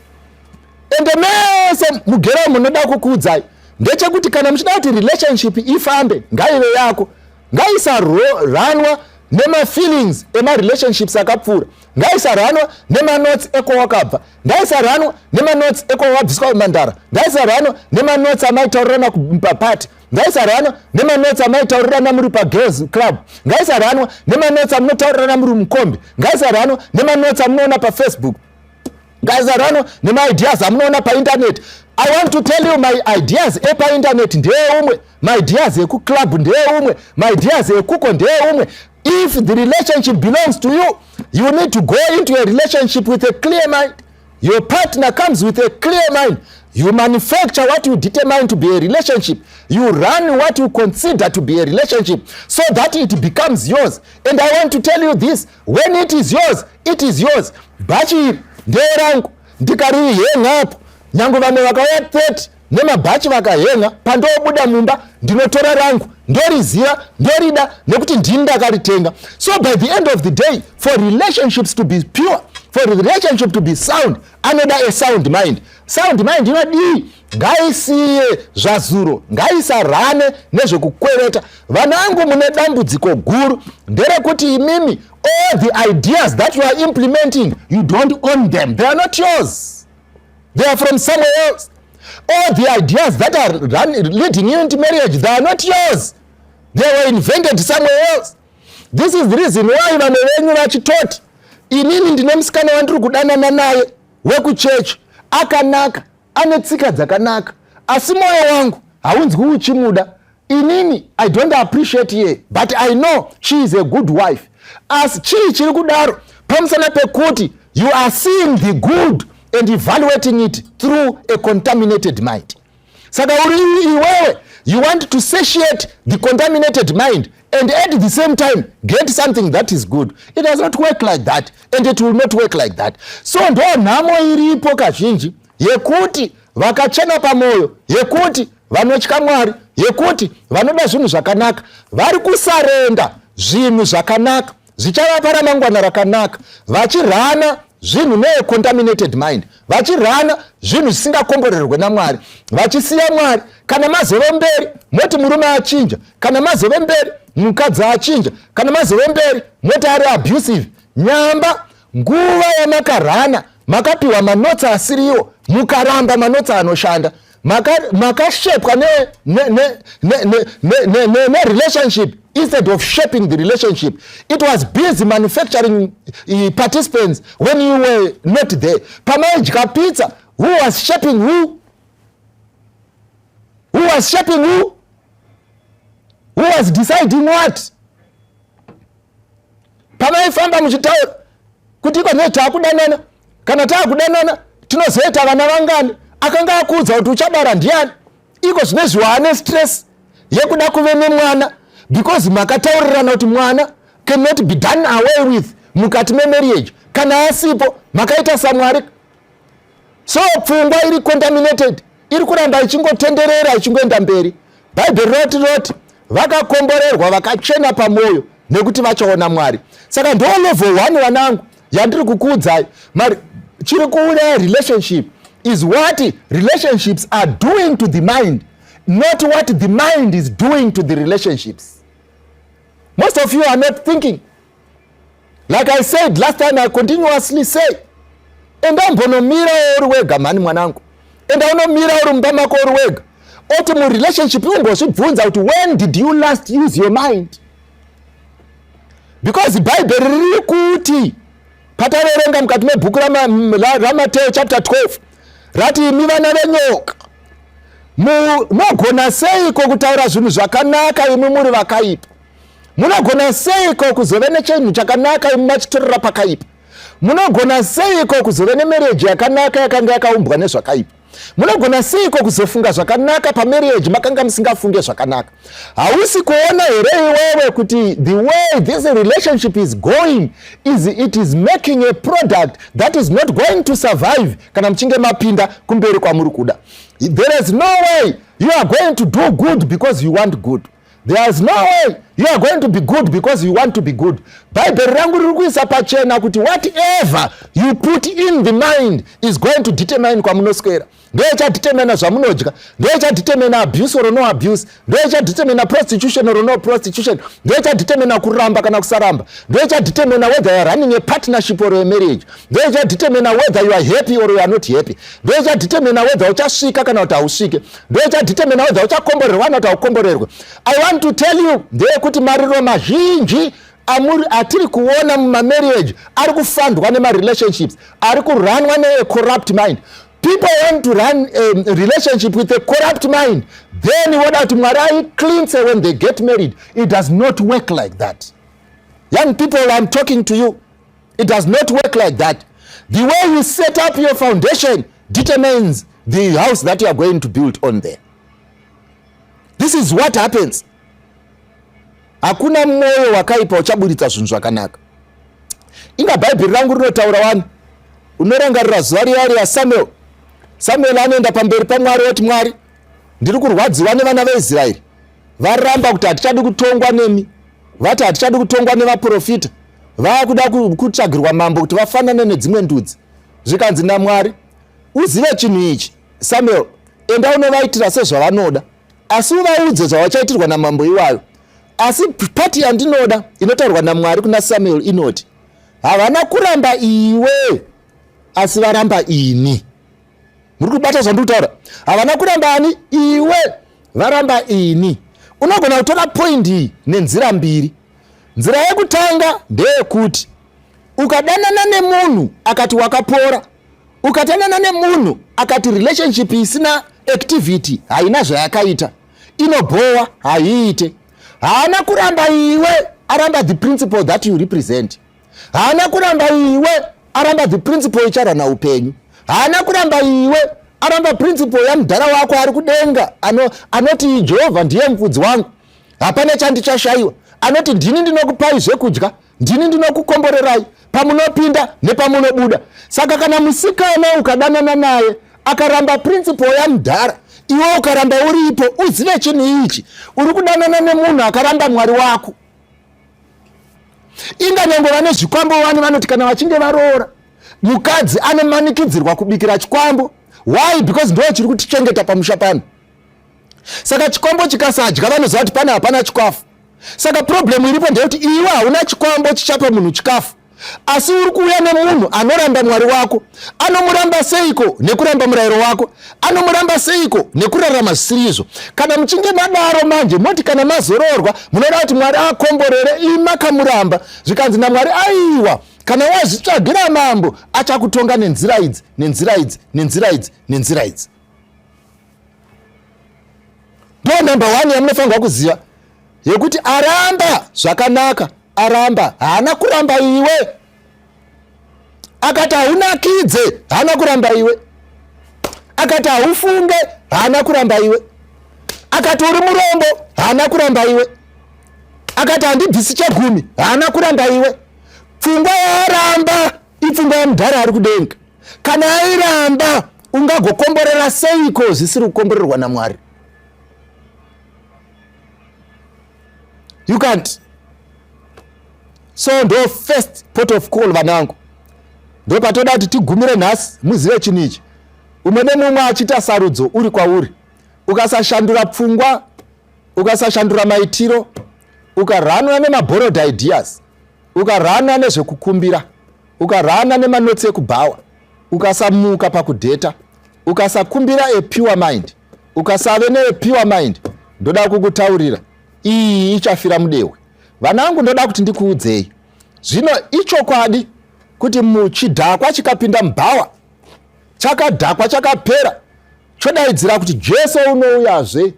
And mese mugera munoda kukuudzai ndechekuti kana muchida kuti relationship ifambe, ngaive yako, ngaisaranwa nema-feelings ema-relationships akapfuura, ngaisaranwa nema-notes ekowakabva, ngaisaranwa nema-notes ekowabviswa kumandara, ngaisaranwa nema-notes amaitaurirana kupapati, ngaisaranwa nema-notes amaitaurirana muri pagirls club, ngaisaranwa nema-notes amunotaurirana muri mukombe, ngaisaranwa nema-notes amunoona pafacebook, ngaisaranwa nema-ideas amunoona painternet. I want to tell you, my ideas epa internet ndeumwe, my ideas eku club ndeumwe, my ideas ekuko ndeumwe. If the relationship belongs to you, you need to go into a relationship with a clear mind. Your partner comes with a clear mind. You manufacture what you determine to be a relationship. You run what you consider to be a relationship so that it becomes yours. And I want to tell you this, when it is yours, it is yours. Bachi nderangu ndikarihenga apo, nyangu vamwe vakauya 30 nemabhachi vakahenga, pandobuda mumba ndinotora rangu ndoriziva ndorida nekuti ndini ndakaritenga. So by the end of the day, for relationships to be pure, for the relationship to be sound, anoda a sound mind. Sound mind inodii? Ngaisiye zvazuro, ngaisarane nezvekukwereta. Vanangu mune dambudziko guru nderekuti imimi, all the ideas that you are implementing, you don't own them. They are not yours. They are from somewhere else. All the ideas that are leading you into marriage, they are not yours. They were invented somewhere else. This is the reason why vamwe venyu vachitoti, inini ndine musikana wandiri kudanana naye wekuchechi, akanaka, ane tsika dzakanaka, asi mwoyo wangu haunzwi uchimuda. Inini I don't appreciate ye, but I know she is a good wife. As chii chiri kudaro pamusana pekuti you are seeing the good and evaluating it through a contaminated mind. Saka iwewe, you want to satiate the contaminated mind and at the same time get something that is good. It does not work like that, and it will not work like that. So ndo nhamo iripo kazhinji yekuti vakachena pamwoyo, yekuti vanotya Mwari, yekuti vanoda zvinhu zvakanaka, vari kusarenda zvinhu zvakanaka zvichavapa ramangwana rakanaka, vachirana zvinhu ne-contaminated mind, vachirana zvinhu zvisingakomborerwe naMwari, vachisiya Mwari. Kana mazove mberi moti murume achinja, kana mazove mberi mukadzi achinja, kana mazove mberi moti ari abusive, nyamba nguva yamakarana makapiwa manotsi asiriwo, mukaramba manotsi anoshanda, makashepwa ne-relationship instead of shaping the relationship. It was busy manufacturing participants when you were not there. Pamaidya pizza, who was shaping who? Who was shaping who? Who was deciding what? Pamaifamba muchitaura kuti iko netakudanana, kana takudanana tinozoita vana vangani, akanga akuudza kuti uchabara ndiani, iko zvinezviwa ane stress yekuda kuve nemwana because makataurirana kuti mwana cannot be done away with mukati memarriage. Kana asipo makaita saMwari. So pfungwa iri contaminated, iri kuramba ichingotenderera ichingoenda mberi. Bhaibheri roti vakakomborerwa vakachena pamwoyo nekuti vachaona Mwari. Saka ndo level 1 vanangu yandiri kukuudzai. Chiri kuuya relationship is what relationships are doing to the mind, not what the mind is doing to the relationships. Most of you are not thinking. Like I said last time, I continuously say, enda mbonomira uri wega mani mwanangu, enda unomira uri mumba mako uri wega, oti murelationship ungozvibvunza kuti when did you last use your mind, because bhaibheri riri kuti pataverenga mukati mebhuku raMateo chapter 12 rati imi vana venyoka munogona seiko kutaura zvinhu zvakanaka imi muri vakaipa, munogona seiko kuzove nechinhu chakanaka imi machitorera pakaipa, munogona seiko kuzove nemereji yakanaka yakanga yakaumbwa nezvakaipa, munogona seiko kuzofunga zvakanaka pamereji makanga musingafunge zvakanaka. Hausi kuona here iwewe kuti the way this relationship is going it is making a product that is not going to survive kana mchinge mapinda kumberi kwamuri kuda. There is no way you are going to do good because you want good. There is no way you are going to be good because you want to be good. Bhaibheri rangu riri kuisa pachena kuti whatever you put in the mind is going to determine kwamunoswera. Ndiye chadetermina zvamunodya, ndiye chadetermina abuse or no abuse, ndiye chadetermina prostitution or no prostitution, ndiye chadetermina kuramba kana kusaramba, ndiye chadetermina whether you are running a partnership or a marriage, ndiye chadetermina whether you are happy or you are not happy, ndiye chadetermina whether uchasvika kana kuti hausvike, ndiye chadetermina whether uchakomborerwa kana kuti haukomborerwe. I want to tell you ndeye kuti mariro mazhinji atiri kuona mumarriage ari kufandwa nemarelationships, ari kuranwa ne-corrupt mind. People want to run a relationship with a corrupt mind. Then what out Marai cleanse when they get married. It does not work like that. Young people, I'm talking to you. It does not work like that. The way you set up your foundation determines the house that you are going to build on there. This is what happens. Hakuna moyo wakaipa uchaburitsa zvinhu zvakanaka. Inga Bhaibheri rangu rinotaura vanhu. Unorangarira zuva riya raSamuel. Samuel anoenda pamberi paMwari oti Mwari, ndiri kurwadziwa nevana veIsraeri. Varamba kuti hatichadi kutongwa nemi. Vati hatichadi kutongwa nevaprofita. Vakuda kutsvagirwa mambo kuti vafanane nedzimwe ndudzi. Zvikanzi naMwari, uzive chinhu ichi, Samuel, enda unovaitira sezvavanoda. Asi uvaudze zvavachaitirwa namambo iwayo. Asi pati yandinoda inotaurwa naMwari kuna Samuel inoti, havana kuramba iwe, asi varamba ini. Muri kubata zvandiri kutaura? Havana kuramba ani? Iwe, varamba ini. Unogona kutora point iyi nenzira mbiri. Nzira yekutanga ndeyekuti ukadanana nemunhu akati wakapora, ukadanana nemunhu akati relationship isina activity, haina zvayakaita, inobhowa, haiite. Haana kuramba iwe, aramba the principle that you represent. Haana kuramba iwe, aramba the principle ichara naupenyu. Haana kuramba iwe, aramba principle ya mudhara wako ari kudenga, anoti Jehovha ndiye mufudzi wangu, hapana chandichashaiwa. Anoti ndini ndinokupai zvekudya, ndini ndinokukomborerai pamunopinda nepamunobuda. Saka kana musikana ukadanana naye akaramba principle ya mudhara, iwe ukaramba uripo, uzive chinhu ichi, uri kudanana nemunhu akaramba Mwari wako. Inga nyangova nezvikwambo vane vanoti kana vachinge varoora, mukadzi anomanikidzirwa kubikira chikwambo. Why? Because ndo chiri kutichengeta pamusha pano. Saka chikwambo chikasadya vanoziva kuti pana hapana chikafu. Saka problem iripo ndeyekuti iwe hauna chikwambo chichapa munhu chikafu. Asi uri kuuya nemunhu anoramba Mwari wako. Anomuramba seiko? Nekuramba murayiro wako. Anomuramba seiko? Nekurarama zvisiri izvo. Kana muchinge madaro manje, moti kana mazororwa, munoda kuti Mwari akomborere, imakamuramba. Zvikanzi naMwari aiwa, kana wazvitsvagira mambo, achakutonga nenzira idzi, nenzira idzi, nenzira idzi, nenzira idzi. Ndo number 1 yamunofanirwa kuziva. Yekuti aramba zvakanaka, aramba, haana kuramba iwe. Akati haunakidze, haana kuramba iwe. Akati haufunge, haana kuramba iwe. Akati uri murombo, haana kuramba iwe. Akati handibvisi chegumi, haana kuramba iwe. Pfungwa yaramba ipfungwa yamudhara ari kudenga. Kana airamba, ungagokomborera seiko zvisiri kukomborerwa naMwari? You can't. So ndo first port of call vanangu. Ndo patoda kuti tigumire nhasi muzive chinhu ichi. Umwe nemumwe achita sarudzo uri kwauri. Ukasashandura pfungwa, ukasashandura maitiro, ukaranwa nemaborrowed ideas, ukaranwa nezvekukumbira, ukaranwa nemanotsi ekubhawa, ukasamuka pakudheta, ukasakumbira a pure mind, ukasave nepure mind, ndoda kukutaurira iyi ichafira mudewe. Vanangu, ndoda kuti ndikuudzei, zvino ichokwadi kuti muchidhakwa chikapinda mubhawa, chakadhakwa chakapera, chodaidzira kuti Jesu unouyazve.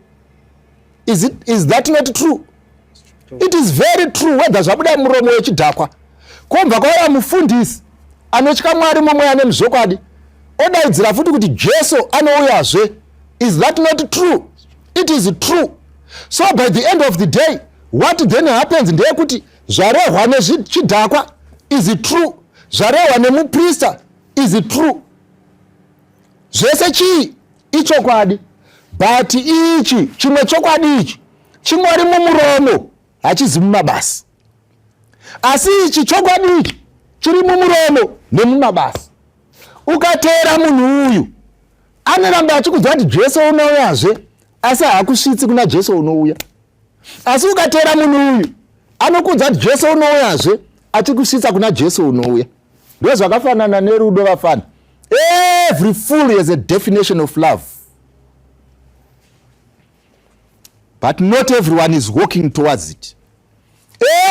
Is that not true? It is very true. Whether zvabuda muromo wechidhakwa, komva kwauya mufundisi anotya Mwari mumweya nemuzvokwadi, odaidzira futi kuti Jesu anouyazve. Is that not true? It is true. So by the end of the day, what then happens ndeyekuti zvarehwa nechidhakwa is true, zvarehwa nemuprista is true. Zvese chii ichokwadi, but ichi chimwe chokwadi ichi chingori mumuromo, hachizi mumabasa. Asi ichi chokwadi ichi chiri mumuromo nemumabasa. Ukateera munhu uyu anoramba achikudza kuti Jesu unouyazve, asi haakusvitsi kuna Jesu unouya. Asi ukateera munhu uyu anokudza kuti Jesu unouyazve, achikusvitsa kuna Jesu unouya. Ndo zvakafanana nerudo vafana. Every fool has a definition of love, but not everyone is walking towards it.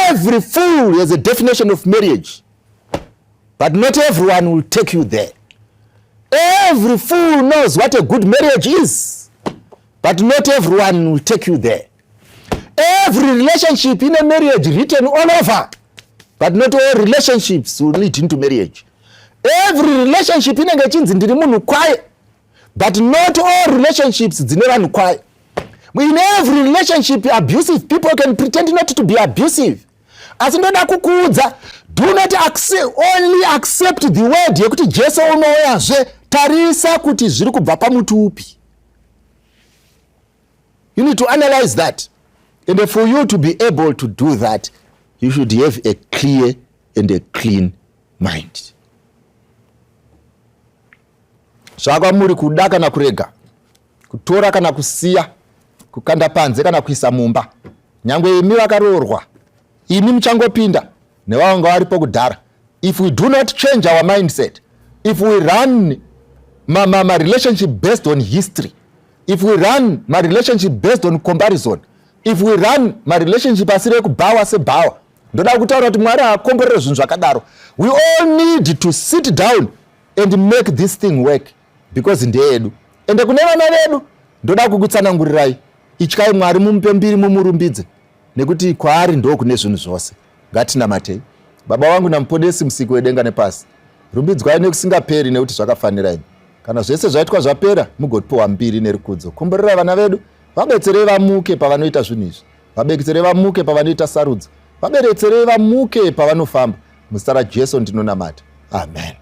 Every fool has a definition of marriage, but not everyone will take you there. Every fool knows what a good marriage is, but not everyone will take you there. Every relationship in a marriage written all over, but not all relationships will lead into marriage. Every relationship inenge chinzi ndiri munhu kwaye, but not all relationships dzine vanhu kwaye. In every relationship, abusive people can pretend not to be abusive. Asi ndoda kukuudza, do not only accept the word yekuti Jesu unouyazve, tarisa kuti zviri kubva pamuti upi. You need to analyze that. And for you to be able to do that, you should have a clear and a clean mind. Zvakwa muri kuda kana kurega, kutora kana kusiya, kukanda panze kana kuisa mumba, nyangwe imi vakaroorwa, imi muchangopinda nevanga varipo kudhara. If we do not change our mindset, if we run my relationship based on history, if we run my relationship based on comparison, if we run my relationship asire kubhawa sebhawa, ndoda kutaura kuti Mwari haakomborere zvinhu zvakadaro. We all need to sit down and make this thing work, because ndeyedu. Ende kune vana vedu ndoda kukutsanangurirai, ityai Mwari, mumupe mbiri, mumurumbidze, nekuti kwaari ndo kune zvinhu zvose. Ngatinamatei. Baba wangu namuponesi musiki wedenga nepasi, rumbidzwai nekusingaperi nekuti zvakafanira imi. Kana zvese zvaitwa zvapera, mugotipowa mbiri nerikudzo. Komborera vana vedu, vabetserei vamuke pavanoita zvinhu izvi, vabetserei vamuke pavanoita sarudzo, vabetserei vamuke pavanofamba. Muzita raJesu ndinonamata. Amen.